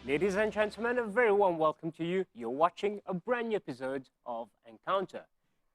Ladies and gentlemen, a very warm welcome to you. You're watching a brand new episode of Encounter.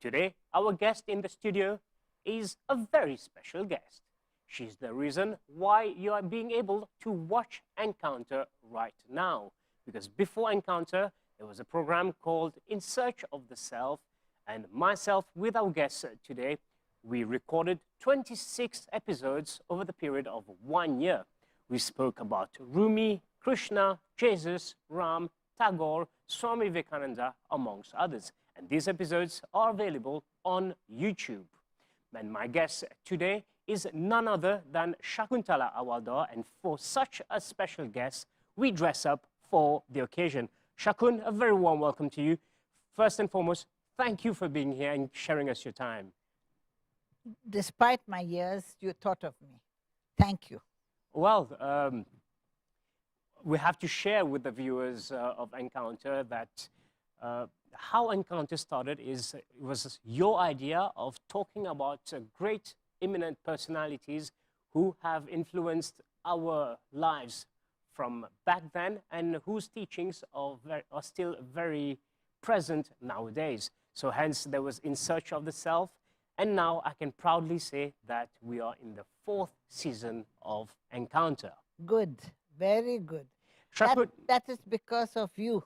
Today, our guest in the studio is a very special guest. She's the reason why you are being able to watch Encounter right now. Because before Encounter, there was a program called In Search of the Self, and myself with our guest today, we recorded 26 episodes over the period of 1 year. We spoke about Rumi, Krishna, Jesus, Ram, Tagore, Swami Vivekananda, amongst others. And these episodes are available on YouTube. And my guest today is none other than Shakuntala Hawoldar. And for such a special guest, we dress up for the occasion. Shakun, a very warm welcome to you. First and foremost, thank you for being here and sharing us your time. Despite my years, you thought of me. Thank you. Well, we have to share with the viewers of Encounter that how Encounter started was your idea of talking about great eminent personalities who have influenced our lives from back then and whose teachings are still very present nowadays. So hence there was In Search of the Self, and now I can proudly say that we are in the 4th season of Encounter. Good, very good. Shaku, That is because of you.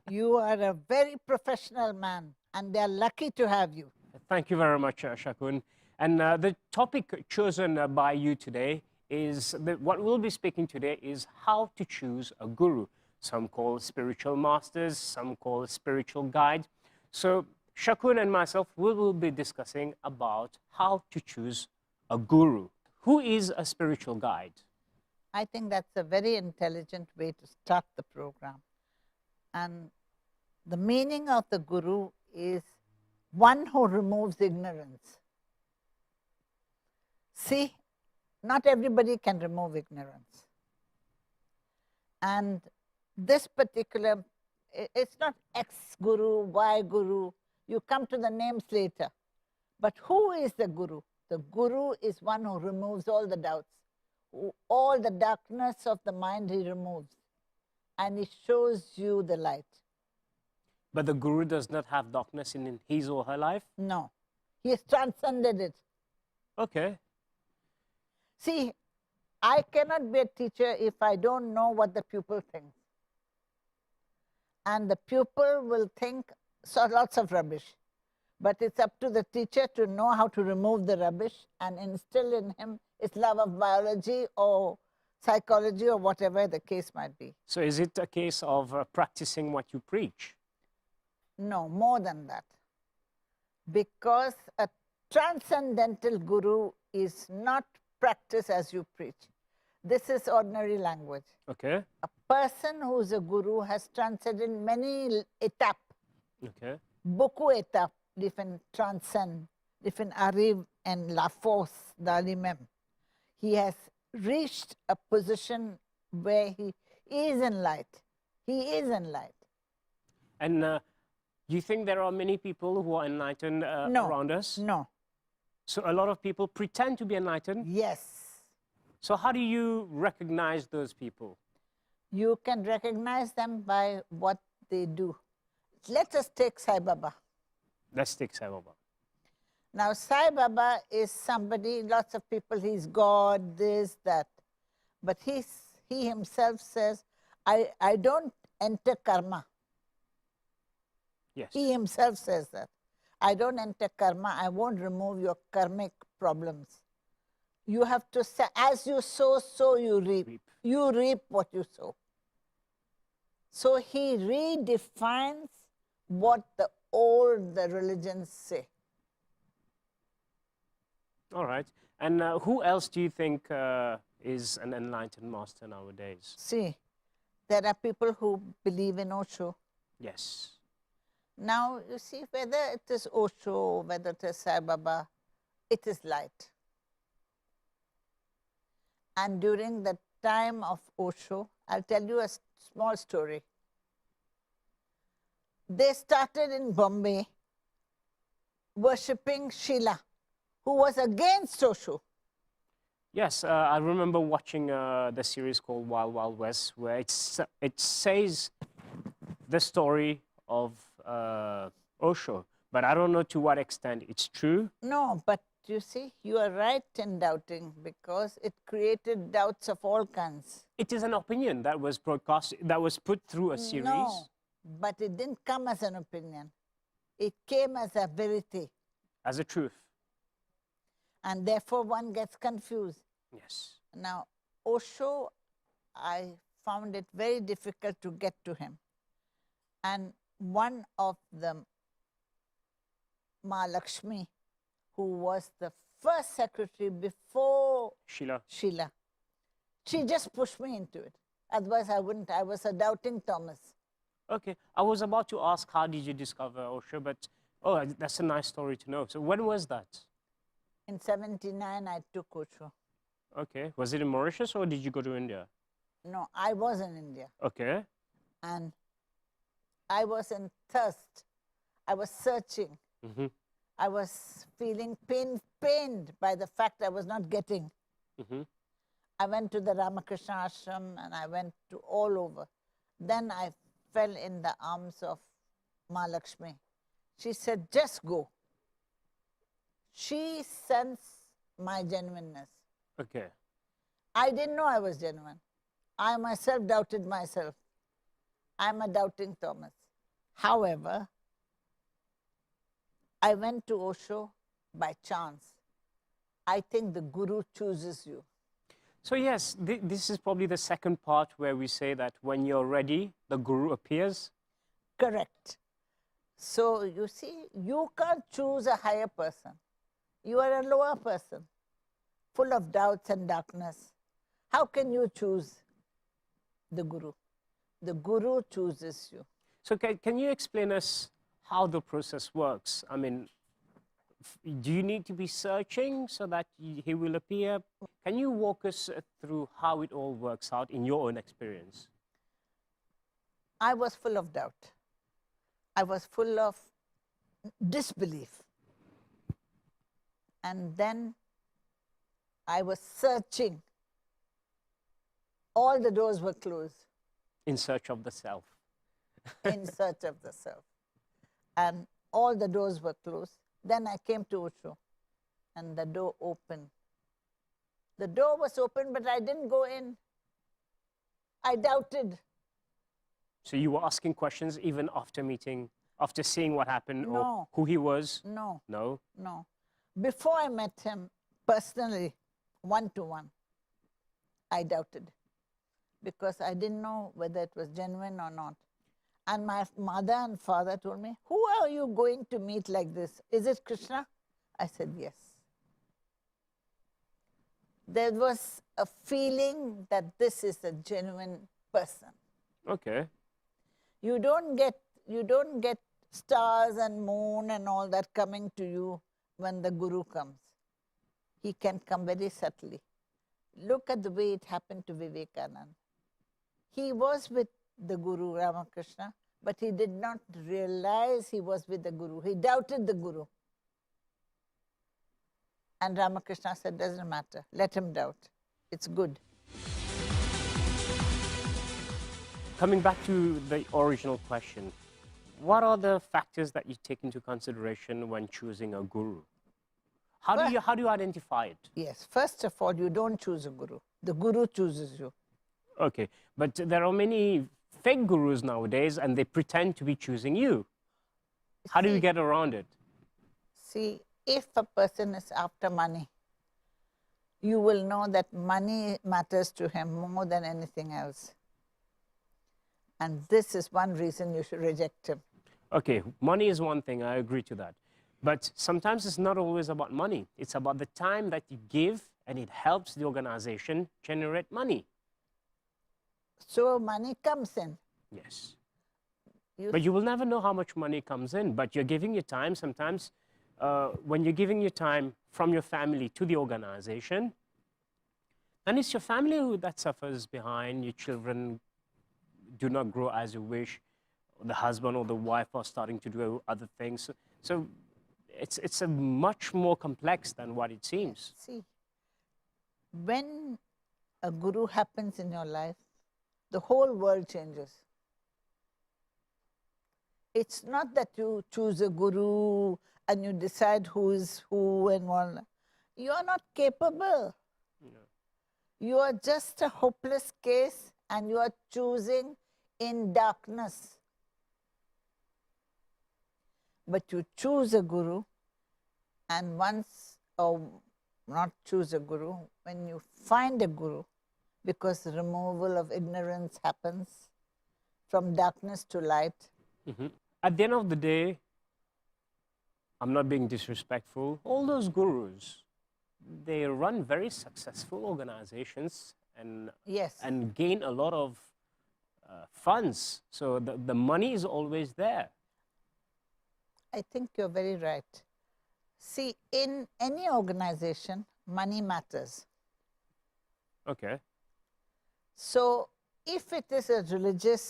You are a very professional man, and they are lucky to have you. Thank you very much, Shakun. And the topic chosen by you today is, what we'll be speaking today is how to choose a guru. Some call spiritual masters, some call spiritual guide. So Shakun and myself, we will be discussing about how to choose a guru. Who is a spiritual guide? I think that's a very intelligent way to start the program. And the meaning of the guru is one who removes ignorance. See, not everybody can remove ignorance. And this particular, it's not X guru, Y guru. You come to the names later. But who is the guru? The guru is one who removes all the doubts. All the darkness of the mind he removes, and he shows you the light. But the guru does not have darkness in his or her life? No, he has transcended it. Okay. See, I cannot be a teacher if I don't know what the pupil thinks. And the pupil will think lots of rubbish. But it's up to the teacher to know how to remove the rubbish and instill in him his love of biology or psychology or whatever the case might be. So is it a case of practicing what you preach? No, more than that. Because a transcendental guru is not practice as you preach. This is ordinary language. Okay. A person who is a guru has transcended many étapes. Okay. Beaucoup étapes, different transcend, different arrive and la force dans lui-même. He has reached a position where he is in light. He is in light. And do you think there are many people who are enlightened around us? No. So a lot of people pretend to be enlightened? Yes. So how do you recognize those people? You can recognize them by what they do. Let us take Sai Baba. Let's take Sai Baba. Now, Sai Baba is somebody, lots of people, he's God, this, that. But he himself says, I don't enter karma. Yes. He himself says that. I don't enter karma, I won't remove your karmic problems. You have to say, as you sow, so you reap. You reap what you sow. So he redefines what the religions say. All right. And who else do you think is an enlightened master nowadays? See, there are people who believe in Osho. Yes. Now, you see, whether it is Osho, whether it is Sai Baba, it is light. And during the time of Osho, I'll tell you a small story. They started in Bombay worshipping Sheila, who was against Osho. Yes, I remember watching the series called Wild Wild West, where it says the story of Osho, but I don't know to what extent it's true. No, but you see, you are right in doubting because it created doubts of all kinds. It is an opinion that was broadcast, that was put through a series. No, but it didn't come as an opinion. It came as a verity. As a truth. And therefore one gets confused. Yes. Now, Osho, I found it very difficult to get to him. And one of them, Ma Lakshmi, who was the first secretary before Sheila, she just pushed me into it. Otherwise, I wouldn't. I was a doubting Thomas. Okay. I was about to ask, how did you discover Osho? But, oh, that's a nice story to know. So when was that? In 79, I took Osho. Okay. Was it in Mauritius or did you go to India? No, I was in India. Okay. And I was in thirst. I was searching. Mm-hmm. I was feeling pained by the fact I was not getting. Mm-hmm. I went to the Ramakrishna ashram and I went to all over. Then I fell in the arms of Ma Lakshmi. She said, just go. She sensed my genuineness. Okay. I didn't know I was genuine. I myself doubted myself. I'm a doubting Thomas. However, I went to Osho by chance. I think the Guru chooses you. So yes, this is probably the second part where we say that when you're ready, the Guru appears. Correct. So you see, you can't choose a higher person. You are a lower person, full of doubts and darkness. How can you choose the Guru? The Guru chooses you. So can you explain us how the process works? I mean, do you need to be searching so that he will appear? Can you walk us through how it all works out in your own experience? I was full of doubt. I was full of disbelief. And then I was searching. All the doors were closed. In search of the self. In search of the self. And all the doors were closed. Then I came to Osho and the door opened. The door was open, but I didn't go in. I doubted. So you were asking questions even after meeting, after seeing what happened No. or who he was? No. No? No. Before I met him personally, one-to-one, I doubted because I didn't know whether it was genuine or not. And my mother and father told me, who are you going to meet like this? Is it Krishna? I said, yes. There was a feeling that this is a genuine person. Okay. You don't get stars and moon and all that coming to you when the Guru comes. He can come very subtly. Look at the way it happened to Vivekananda. He was with the Guru Ramakrishna, but he did not realize he was with the Guru. He doubted the Guru. And Ramakrishna said, doesn't matter, let him doubt. It's good. Coming back to the original question, what are the factors that you take into consideration when choosing a Guru? How do you identify it? Yes, first of all, you don't choose a Guru. The Guru chooses you. Okay, but there are many fake gurus nowadays and they pretend to be choosing you. How do you get around it? See, if a person is after money, you will know that money matters to him more than anything else. And this is one reason you should reject him. Okay, money is one thing, I agree to that. But sometimes it's not always about money. It's about the time that you give and it helps the organization generate money. So money comes in. Yes. But you will never know how much money comes in, but you're giving your time. Sometimes when you're giving your time from your family to the organization, and it's your family that suffers behind. Your children do not grow as you wish. The husband or the wife are starting to do other things. So it's a much more complex than what it seems. See, When a guru happens in your life, the whole world changes. It's not that you choose a guru and you decide who is who and what. You are not capable. No. You are just a hopeless case and you are choosing in darkness. But you choose a guru, and once, or not choose a guru, when you find a guru, because the removal of ignorance happens from darkness to light. At the end of the day, I'm not being disrespectful, all those gurus, they run very successful organizations and, Yes. and gain a lot of funds. So the money is always there. I think you're very right. See, in any organization, money matters. Okay. So if it is a religious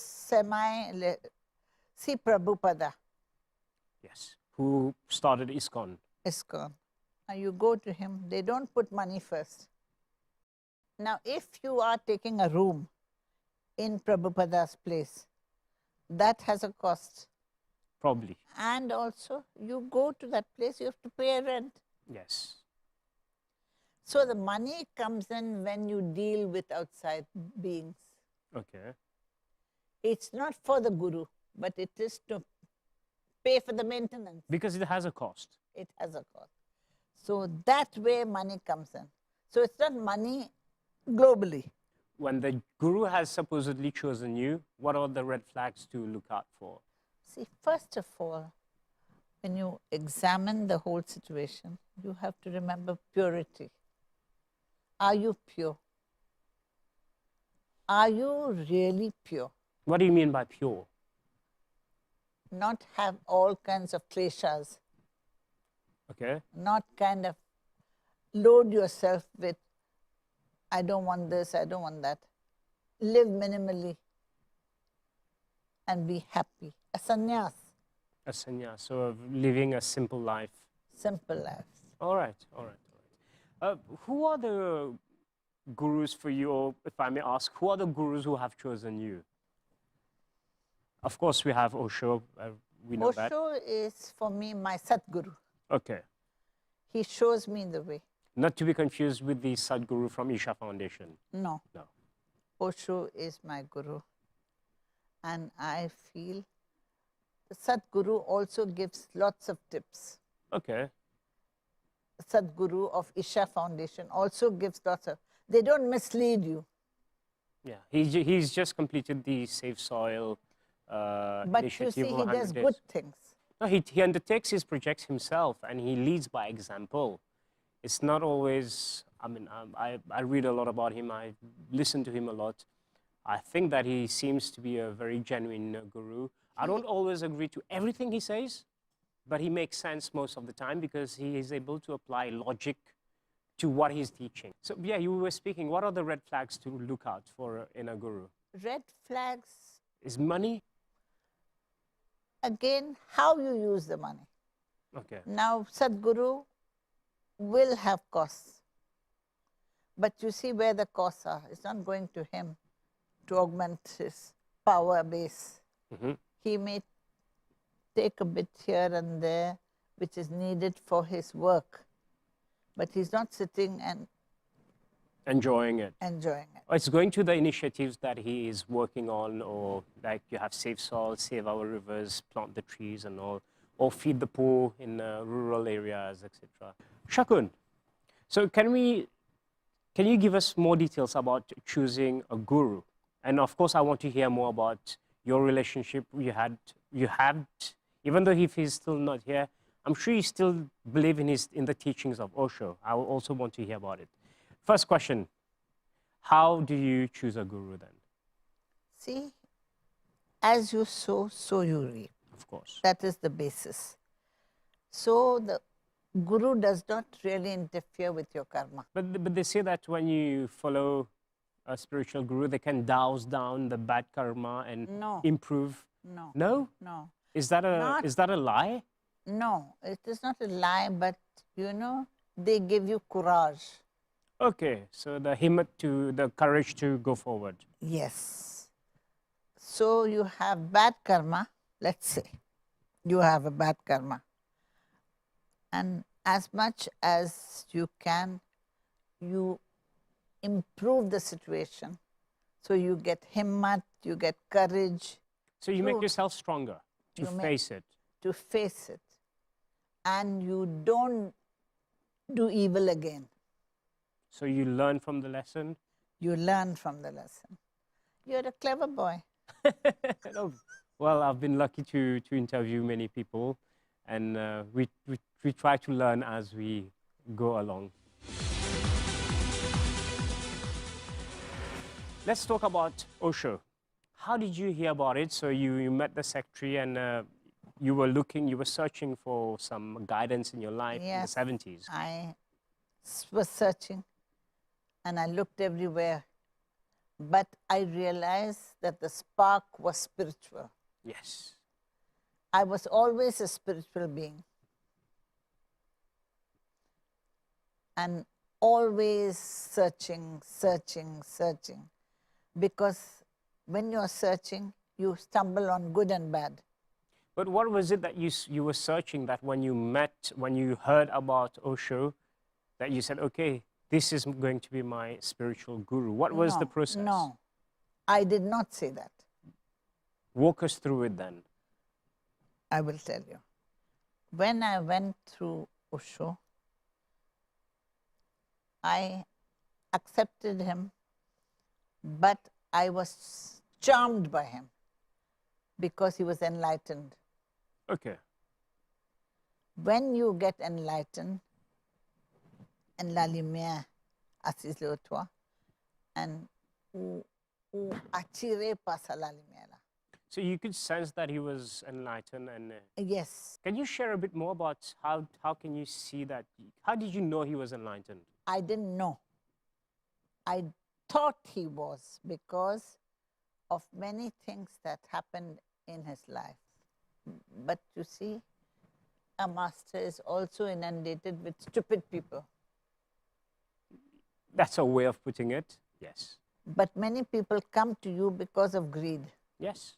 see Prabhupada. Yes. Who started ISKCON? ISKCON. Now you go to him, they don't put money first. Now if you are taking a room in Prabhupada's place, that has a cost. Probably. And also you go to that place, you have to pay a rent. Yes. So the money comes in when you deal with outside beings. Okay. It's not for the guru, but it is to pay for the maintenance. Because it has a cost. It has a cost. So that way money comes in. So it's not money globally. When the guru has supposedly chosen you, what are the red flags to look out for? See, first of all, when you examine the whole situation, you have to remember purity. Are you pure? Are you really pure? What do you mean by pure? Not have all kinds of kleshas. Okay. Not kind of load yourself with, I don't want this, I don't want that. Live minimally and be happy. A sannyas. A sannyas, so of living a simple life. Simple life. All right, all right, all right. Who are the gurus for you, or if I may ask, who are the gurus who have chosen you? Of course, we have Osho, we know that. Osho is for me my Satguru. Okay. He shows me the way. Not to be confused with the Sadguru from Isha Foundation. No. No. Osho is my guru. And I feel the Sadguru also gives lots of tips. Okay. The Sadguru of Isha Foundation also gives lots of, they don't mislead you. Yeah, he's just completed the Save Soil But you initiative. see, he 100 does days. good things. No, he undertakes his projects himself and he leads by example. It's not always, I mean, I read a lot about him, I listen to him a lot. I think that he seems to be a very genuine guru. I don't always agree to everything he says, but he makes sense most of the time because he is able to apply logic to what he's teaching. So yeah, you were speaking, what are the red flags to look out for in a guru? Red flags, Is money? again, how you use the money. Okay. Now, Sadguru will have costs. But you see where the costs are. It's not going to him to augment his power base. He may take a bit here and there, which is needed for his work. But he's not sitting and Enjoying it. enjoying it. It's going to the initiatives that he is working on, or like you have Save Soil, Save Our Rivers, plant the trees and all, or feed the poor in rural areas, etc. Shakun, so can you give us more details about choosing a guru? And of course, I want to hear more about your relationship you had, even though if he's still not here, I'm sure you still believe in the teachings of Osho. I also want to hear about it. First question, how do you choose a guru then? See, as you sow, so you reap. Of course. That is the basis. So the guru does not really interfere with your karma. But they say that when you follow a spiritual guru, they can douse down the bad karma and improve. No. No? No. Is that a lie? No, it is not a lie, but you know, they give you courage. Okay, so the himmat to, the courage to go forward. Yes. So you have bad karma, let's say. You have a bad karma. And as much as you can, you improve the situation. So you get himmat, you get courage. So you make yourself stronger to face it. To face it. And you don't do evil again. So you learn from the lesson? You learn from the lesson. You're a clever boy. No. Well, I've been lucky to interview many people, and we try to learn as we go along. Let's talk about OSHO. How did you hear about it? So you met the secretary and you were searching for some guidance in your life in the 70s. I was searching and I looked everywhere, but I realized that the spark was spiritual. Yes. I was always a spiritual being and always searching, searching, searching. Because when you're searching, you stumble on good and bad. But what was it that you were searching, that when you heard about OSHO, that you said, okay, this is going to be my spiritual guru? What was the process? No, I did not say that. Walk us through it then. I will tell you. When I went through OSHO, I accepted him, but I was charmed by him because he was enlightened. Okay. When you get enlightened, en la lumière assise le toi, and attiré par la lumière. So you could sense that he was enlightened, and yes. Can you share a bit more about how can you see that? How did you know he was enlightened? I didn't know. I thought he was because of many things that happened in his life. But you see, a master is also inundated with stupid people. That's a way of putting it, yes. But many people come to you because of greed. Yes.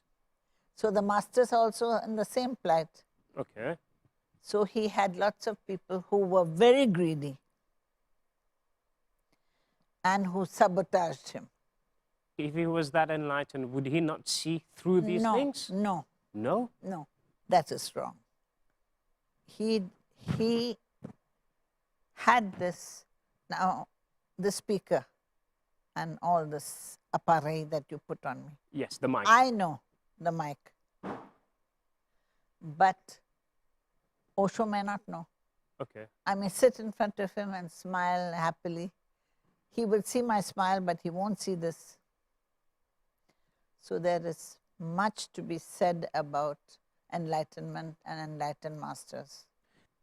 So the master's also in the same plight. Okay. So he had lots of people who were very greedy and who sabotaged him. If he was that enlightened, would he not see through these things? No. No? No, that is wrong. He had this, now the speaker and all this appareil that you put on me. Yes, the mic. I know the mic. But Osho may not know. Okay. I may sit in front of him and smile happily. He will see my smile, but he won't see this. So there is much to be said about enlightenment and enlightened masters.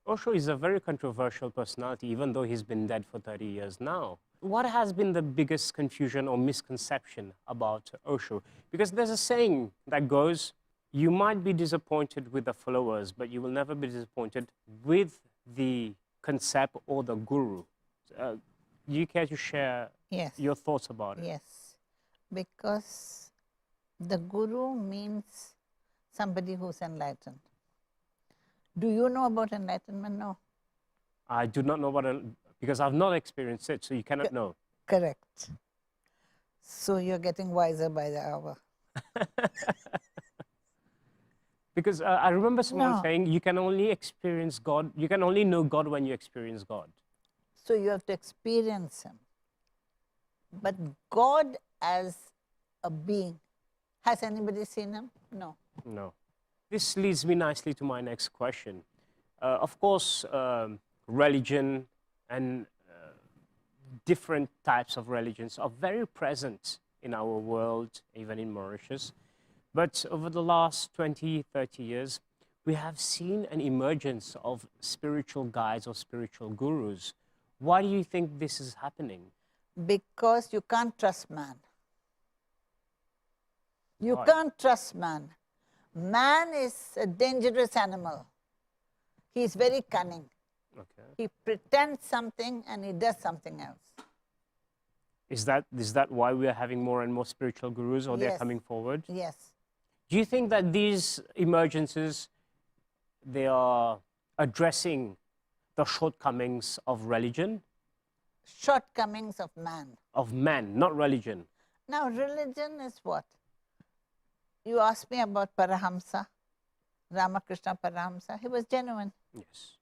Osho is a very controversial personality, even though he's been dead for 30 years now. What has been the biggest confusion or misconception about Osho? Because there's a saying that goes, you might be disappointed with the followers, but you will never be disappointed with the concept or the guru. Do you care to share your thoughts about it? Yes, because the guru means somebody who's enlightened. Do you know about enlightenment? No. I do not know what, because I've not experienced it, so you cannot know. Correct. So you're getting wiser by the hour. Because I remember someone saying, you can only experience God, you can only know God when you experience God. So you have to experience him. But God as a being, has anybody seen him? No. No. This leads me nicely to my next question. Of course, religion and different types of religions are very present in our world, even in Mauritius. But over the last 20, 30 years, we have seen an emergence of spiritual guides or spiritual gurus. Why do you think this is happening? Because you can't trust man. You can't trust man. Man is a dangerous animal. He is very cunning. Okay. He pretends something and he does something else. Is that why we are having more and more spiritual gurus, or they're Yes. coming forward? Yes. Do you think that these emergences, they are addressing the shortcomings of religion? Shortcomings of man. Of man, not religion. Now, religion is what? You asked me about Parahamsa, Ramakrishna Parahamsa. He was genuine. Yes.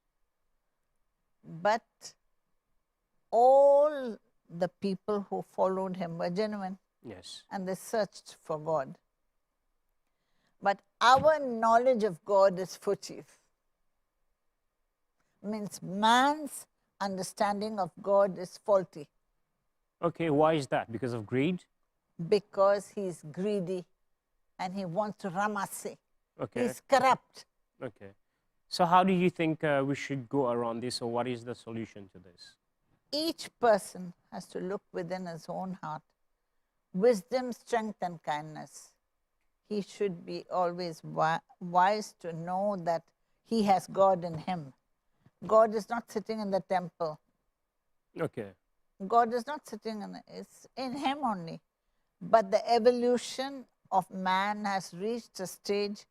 But all the people who followed him were genuine. Yes. And they searched for God. But our knowledge of God is footy. Means man's understanding of God is faulty. Okay, why is that? Because of greed? Because he's greedy and he wants to ramasi. Okay. He's corrupt. Okay. So how do you think we should go around this, or what is the solution to this? Each person has to look within his own heart. Wisdom, strength and kindness. He should be always wise to know that he has God in him. God is not sitting in the temple. Okay. God is not sitting it's in him only. But the evolution of man has reached a stage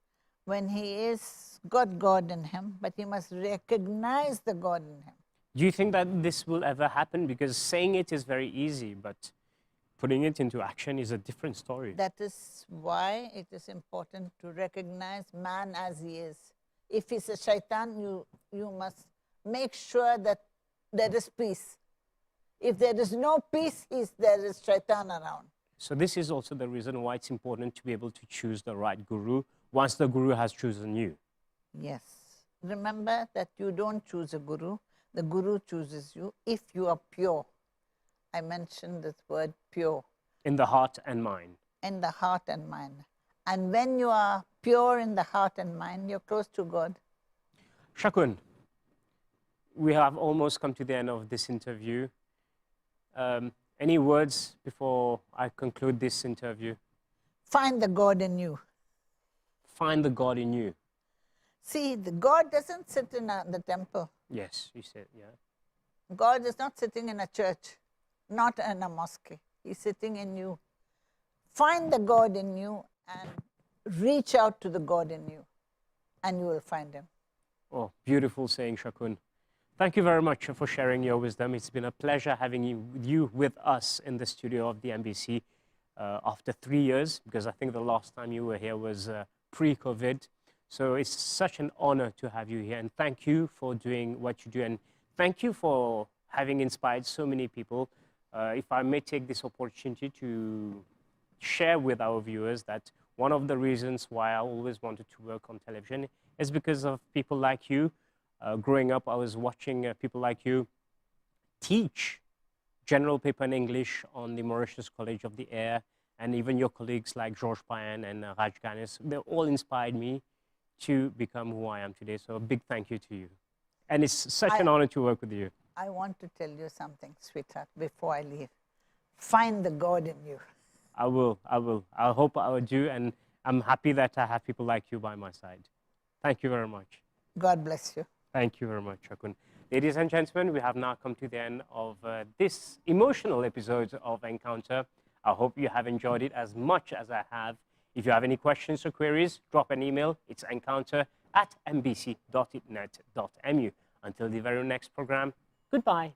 when he is got God in him, but he must recognize the God in him. Do you think that this will ever happen? Because saying it is very easy, but putting it into action is a different story. That is why it is important to recognize man as he is. If he's a shaitan, you must make sure that there is peace. If there is no peace, there is shaitan around. So this is also the reason why it's important to be able to choose the right guru once the guru has chosen you. Yes. Remember that you don't choose a guru. The guru chooses you if you are pure. I mentioned this word pure. In the heart and mind. In the heart and mind. And when you are pure in the heart and mind, you're close to God. Shakun, we have almost come to the end of this interview. Any words before I conclude this interview? Find the God in you. Find the God in you. See, the God doesn't sit in the temple. Yes, you said, yeah. God is not sitting in a church, not in a mosque. He's sitting in you. Find the God in you and reach out to the God in you, and you will find him. Oh, beautiful saying, Shakun. Thank you very much for sharing your wisdom. It's been a pleasure having you with us in the studio of the MBC after 3 years, because I think the last time you were here was pre-COVID. So it's such an honor to have you here, and thank you for doing what you do, and thank you for having inspired so many people. If I may take this opportunity to share with our viewers that one of the reasons why I always wanted to work on television is because of people like you. Growing up, I was watching people like you teach general paper in English on the Mauritius College of the Air, and even your colleagues like George Payan and Raj Ganes, they all inspired me to become who I am today. So a big thank you to you. And it's such an honor to work with you. I want to tell you something, sweetheart, before I leave. Find the God in you. I will. I hope I will do, and I'm happy that I have people like you by my side. Thank you very much. God bless you. Thank you very much, Shakun. Ladies and gentlemen, we have now come to the end of this emotional episode of Encounter. I hope you have enjoyed it as much as I have. If you have any questions or queries, drop an email. It's encounter@mbc.net.mu. Until the very next program, goodbye.